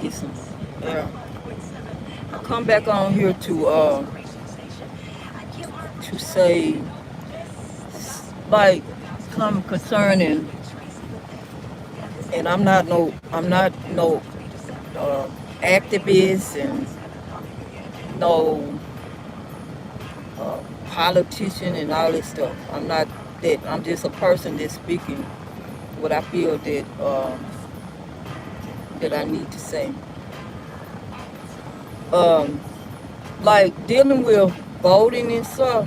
listen. Yeah. I come back on here to say, like, come concerning, and I'm not no uh, activist and no politician and all this stuff. I'm not that. I'm just a person that's speaking what I feel that I need to say. Um, like dealing with voting and stuff.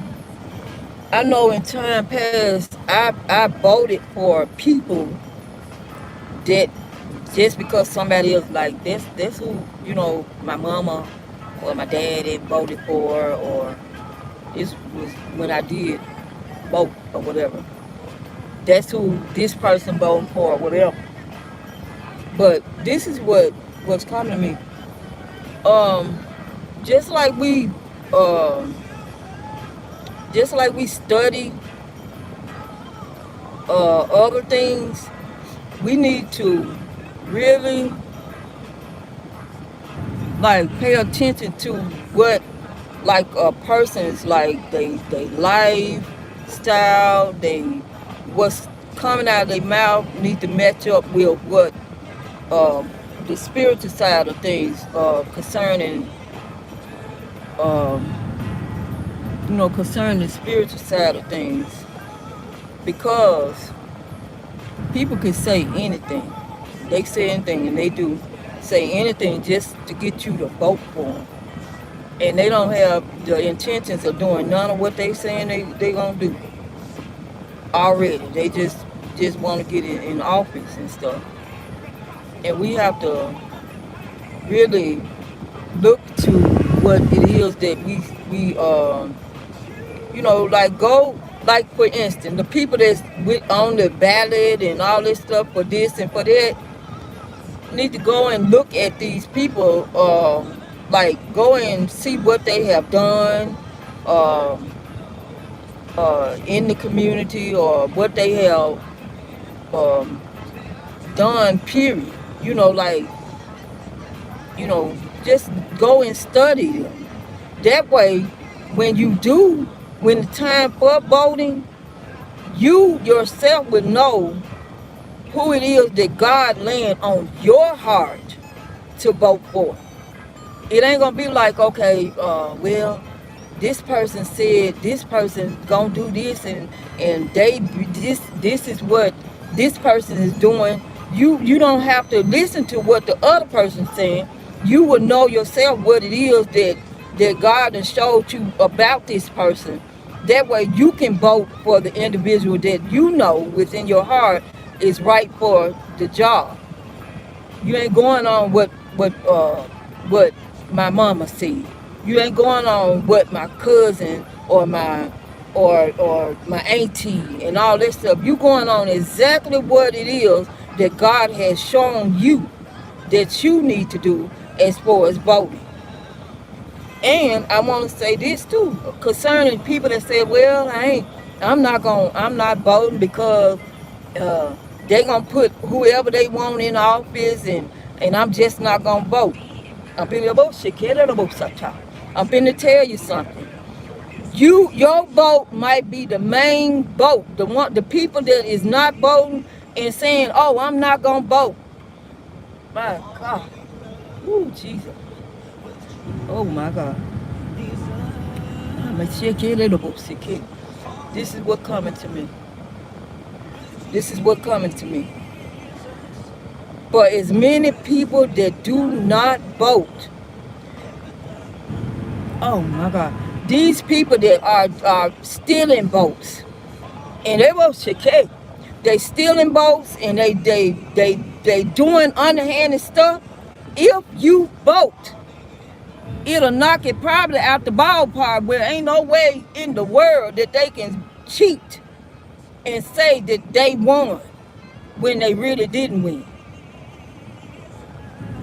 I know in time past, I voted for people that just because somebody else like that's who my mama or my dad had voted for, or this was when I did vote or whatever. That's who this person voting for or whatever. But this is what's coming to me. Um, just like um, we study other things, we need to really like pay attention to what like a person's like they lifestyle, they what's coming out of their mouth need to match up with what uh, the spiritual side of things concerning um, concerning the spiritual side of things, because people can say anything. They say anything, and they do say anything just to get you to vote for them. And they don't have the intentions of doing none of what they saying they gonna do already. They just want to get in office and stuff. And we have to really look to what it is that we like go, like for instance the people that's on the ballot and all this stuff for this and for that need to go and look at these people, like go and see what they have done um, in the community, or what they have um, done, period. Like, you know, just go and study them. That way, when you do, when the time for voting, you yourself would know who it is that God laid on your heart to vote for. It ain't gonna be like, okay, well, this person said this person gonna do this, and this is what this person is doing. You don't have to listen to what the other person's saying. You will know yourself what it is that God has showed you about this person. That way you can vote for the individual that you know within your heart is right for the job. You ain't going on what my mama said. You ain't going on what my cousin or my auntie and all this stuff. You going on exactly what it is that God has shown you that you need to do as far as voting. And I want to say this too, concerning people that say, well, I'm not voting because uh, they gonna put whoever they want in office, and I'm just not gonna vote. I'm finna tell you something. Your vote might be the main vote. The people that is not voting and saying, oh, I'm not gonna vote. My God. Ooh, Jesus. Oh my God. This is what coming to me. This is what coming to me. For as many people that do not vote, oh my God, these people that are stealing votes, and they will shake. They stealing votes, and they doing underhanded stuff. If you vote, it'll knock it probably out the ballpark where ain't no way in the world that they can cheat and say that they won when they really didn't win.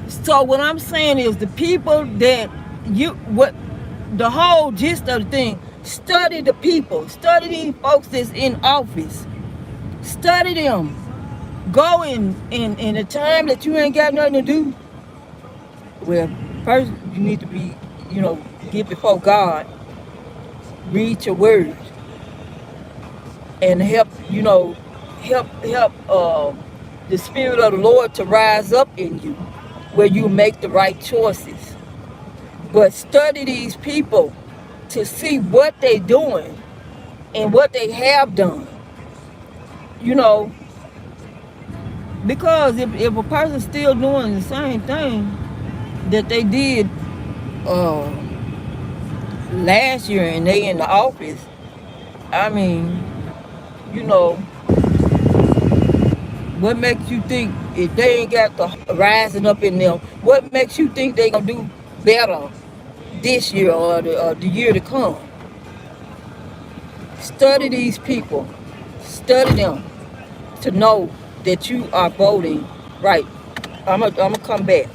So what I'm saying is the people that what the whole gist of the thing, study the people, study these folks that's in office, study them. Go in the time that you ain't got nothing to do, Well, first you need to be, you know, get before God, read your word, and help, you know, help the spirit of the Lord to rise up in you, where you make the right choices. But study these people to see what they doing and what they have done. You know, because if a person's still doing the same thing that they did uh, last year and they in the office, I mean, you know, what makes you think if they ain't got the rising up in them, what makes you think they gonna do better this year or the year to come? Study these people, study them to know that you are voting right. I'm gonna come back.